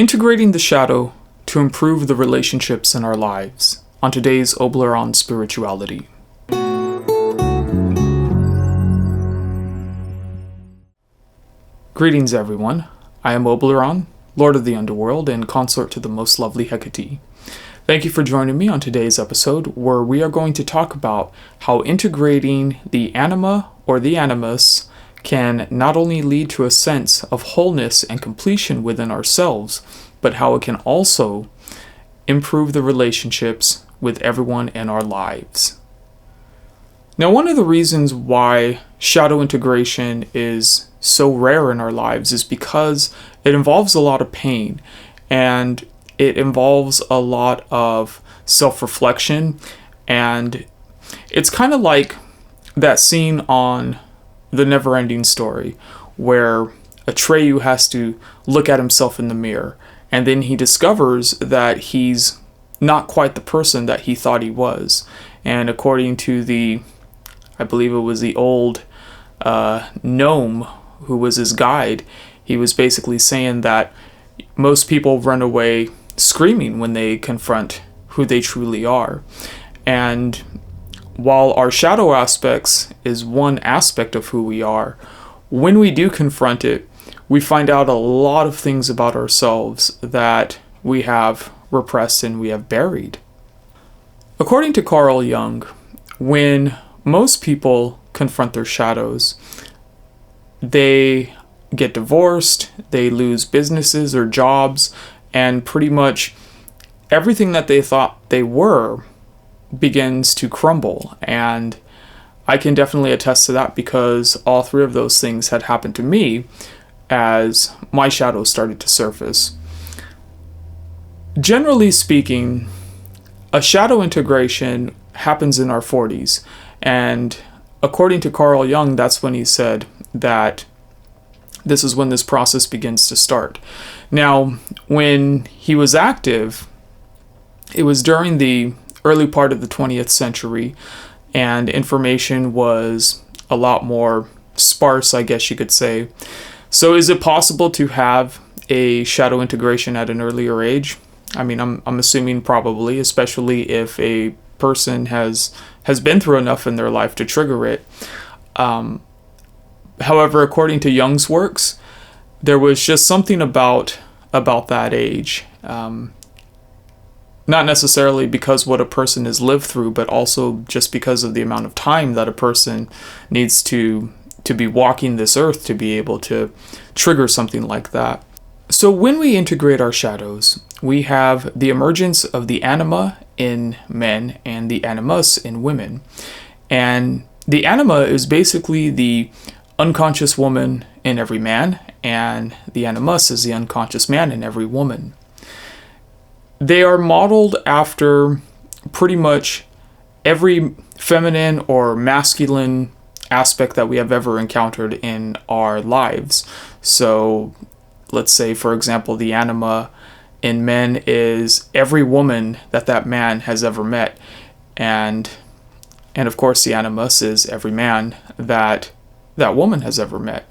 Integrating the shadow to improve the relationships in our lives on today's Oblyron Spirituality. Greetings everyone, I am Oblyron, Lord of the Underworld and consort to the most lovely Hecate. Thank you for joining me on today's episode where we are going to talk about how integrating the anima or the animus can not only lead to a sense of wholeness and completion within ourselves, but how it can also improve the relationships with everyone in our lives. Now, one of the reasons why shadow integration is so rare in our lives is because it involves a lot of pain and it involves a lot of self-reflection, and it's kind of like that scene on The Never-Ending Story where Atreyu has to look at himself in the mirror and then he discovers that he's not quite the person that he thought he was. And according to I believe it was the old gnome who was his guide, he was basically saying that most people run away screaming when they confront who they truly are. And while our shadow aspects is one aspect of who we are, when we do confront it, we find out a lot of things about ourselves that we have repressed and we have buried. According to Carl Jung, when most people confront their shadows, they get divorced, they lose businesses or jobs, and pretty much everything that they thought they were begins to crumble. And I can definitely attest to that because all three of those things had happened to me as my shadows started to surface. Generally speaking, a shadow integration happens in our 40s, and according to Carl Jung, that's when he said that this is when this process begins to start. Now, when he was active, it was during the early part of the 20th century, and information was a lot more sparse, I guess you could say. So is it possible to have a shadow integration at an earlier age? I mean, I'm assuming probably, especially if a person has been through enough in their life to trigger it. However, according to Jung's works, there was just something about that age. Not necessarily because what a person has lived through, but also just because of the amount of time that a person needs to be walking this earth to be able to trigger something like that. So when we integrate our shadows, we have the emergence of the anima in men and the animus in women. And the anima is basically the unconscious woman in every man, and the animus is the unconscious man in every woman. They are modeled after pretty much every feminine or masculine aspect that we have ever encountered in our lives. So let's say, for example, the anima in men is every woman that man has ever met. And of course, the animus is every man that woman has ever met.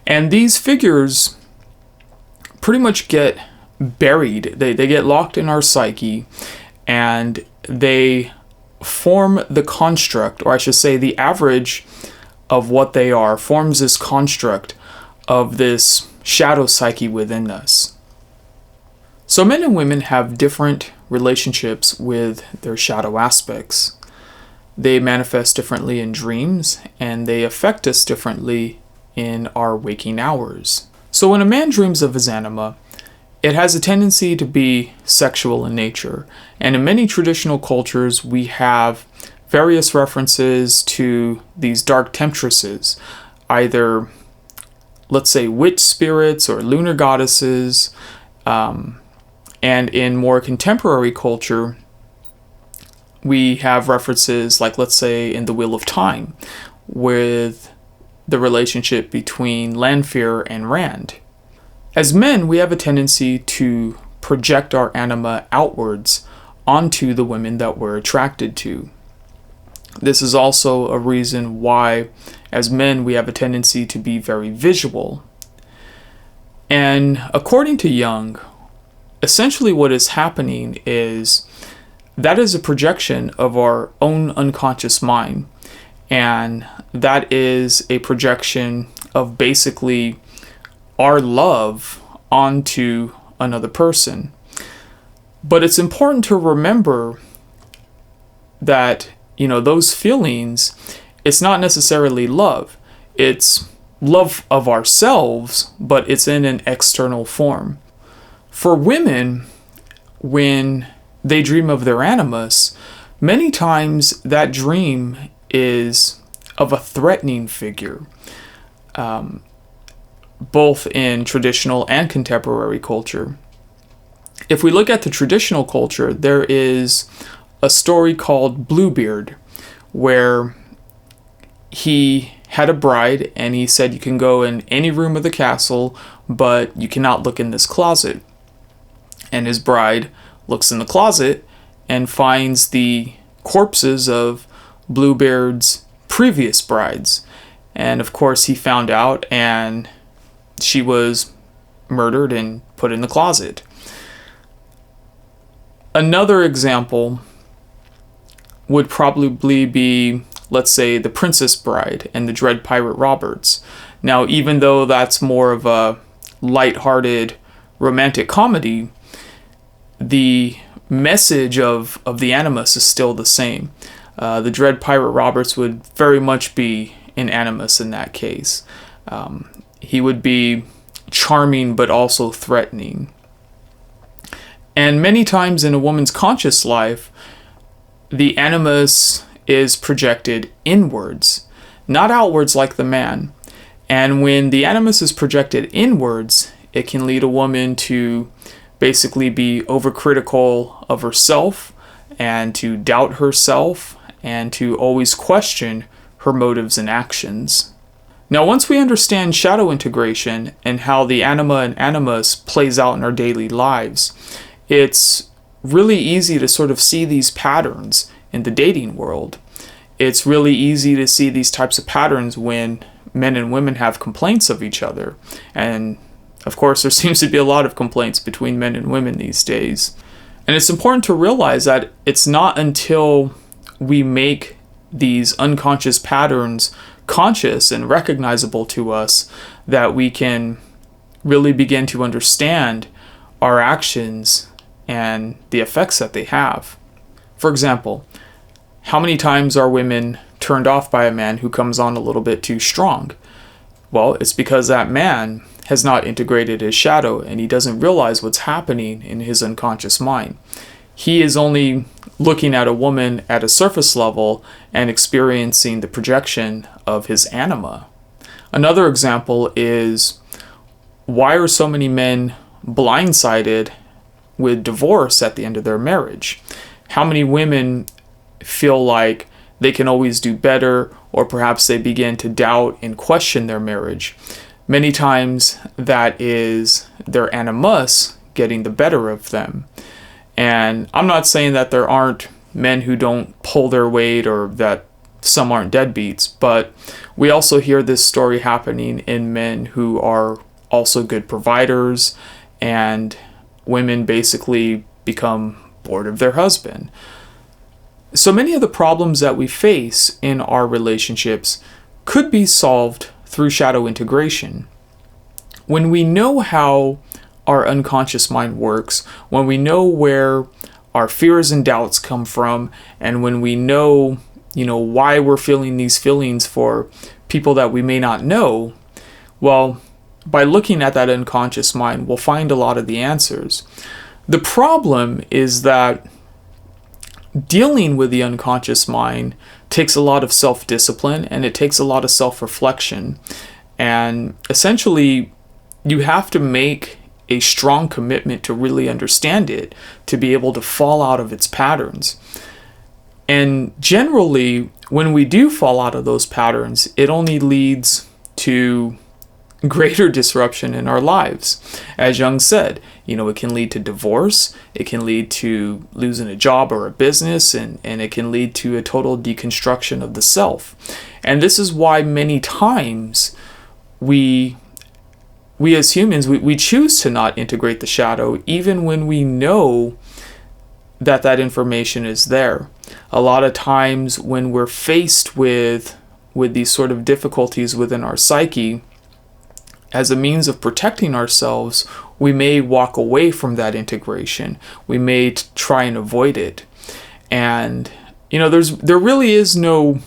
And these figures pretty much get buried. They get locked in our psyche, and they form the construct, or I should say the average of what they are forms this construct of this shadow psyche within us. So men and women have different relationships with their shadow aspects. They manifest differently in dreams, and they affect us differently in our waking hours. So when a man dreams of his anima, it has a tendency to be sexual in nature. And in many traditional cultures, we have various references to these dark temptresses, either, let's say, witch spirits or lunar goddesses. And in more contemporary culture, we have references like, let's say, in The Wheel of Time, with the relationship between Lanfear and Rand. As men, we have a tendency to project our anima outwards onto the women that we're attracted to. This is also a reason why, as men, we have a tendency to be very visual. And according to Jung, essentially what is happening is that is a projection of our own unconscious mind. And that is a projection of basically our love onto another person. But it's important to remember that, those feelings, it's not necessarily love. It's love of ourselves, but it's in an external form. For women, when they dream of their animus, many times that dream is of a threatening figure, both in traditional and contemporary culture. If we look at the traditional culture, there is a story called Bluebeard, where he had a bride and he said, you can go in any room of the castle, but you cannot look in this closet. And his bride looks in the closet and finds the corpses of Bluebeard's previous brides. And of course he found out, and she was murdered and put in the closet. Another example would probably be, let's say, The Princess Bride and the Dread Pirate Roberts. Now, even though that's more of a light-hearted romantic comedy, the message of the animus is still the same. The Dread Pirate Roberts would very much be an animus in that case. He would be charming but also threatening. And many times in a woman's conscious life, the animus is projected inwards, not outwards like the man. And when the animus is projected inwards, it can lead a woman to basically be overcritical of herself and to doubt herself and to always question her motives and actions. Now, once we understand shadow integration and how the anima and animus plays out in our daily lives, it's really easy to sort of see these patterns in the dating world. It's really easy to see these types of patterns when men and women have complaints of each other. And of course, there seems to be a lot of complaints between men and women these days. And it's important to realize that it's not until we make these unconscious patterns conscious and recognizable to us that we can really begin to understand our actions and the effects that they have. For example, how many times are women turned off by a man who comes on a little bit too strong? Well, it's because that man has not integrated his shadow and he doesn't realize what's happening in his unconscious mind. He is only looking at a woman at a surface level and experiencing the projection of his anima. Another example is, why are so many men blindsided with divorce at the end of their marriage? How many women feel like they can always do better, or perhaps they begin to doubt and question their marriage? Many times that is their animus getting the better of them. And I'm not saying that there aren't men who don't pull their weight or that some aren't deadbeats, but we also hear this story happening in men who are also good providers, and women basically become bored of their husband. So many of the problems that we face in our relationships could be solved through shadow integration. When we know how our unconscious mind works, when we know where our fears and doubts come from, and when we know, why we're feeling these feelings for people that we may not know, well, by looking at that unconscious mind, we'll find a lot of the answers. The problem is that dealing with the unconscious mind takes a lot of self-discipline and it takes a lot of self-reflection. And essentially, you have to make a strong commitment to really understand it, to be able to fall out of its patterns. And generally, when we do fall out of those patterns, it only leads to greater disruption in our lives. As Jung said, it can lead to divorce, it can lead to losing a job or a business, and it can lead to a total deconstruction of the self. And this is why many times we we as humans, we choose to not integrate the shadow even when we know that that information is there. A lot of times when we're faced with these sort of difficulties within our psyche, as a means of protecting ourselves, we may walk away from that integration. We may try and avoid it. And, there really is no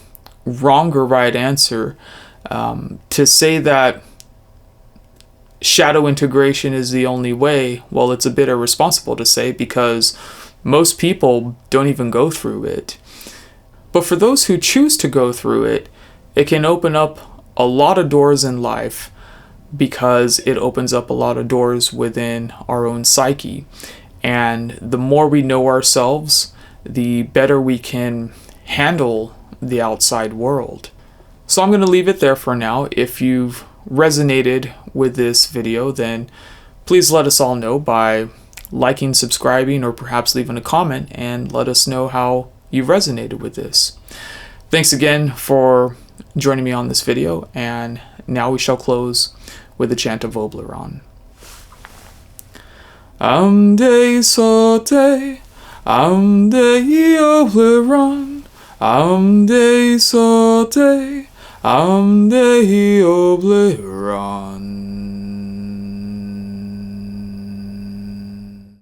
wrong or right answer. To say that shadow integration is the only way, well, it's a bit irresponsible to say, because most people don't even go through it. But for those who choose to go through it, it can open up a lot of doors in life, because it opens up a lot of doors within our own psyche. And the more we know ourselves, the better we can handle the outside world. So I'm going to leave it there for now. If you've resonated with this video, then please let us all know by liking, subscribing, or perhaps leaving a comment and let us know how you resonated with this. Thanks again for joining me on this video, and now we shall close with the chant of Oblyron. Amde sote, amde Oblyron, amde sote, amde Oblyron.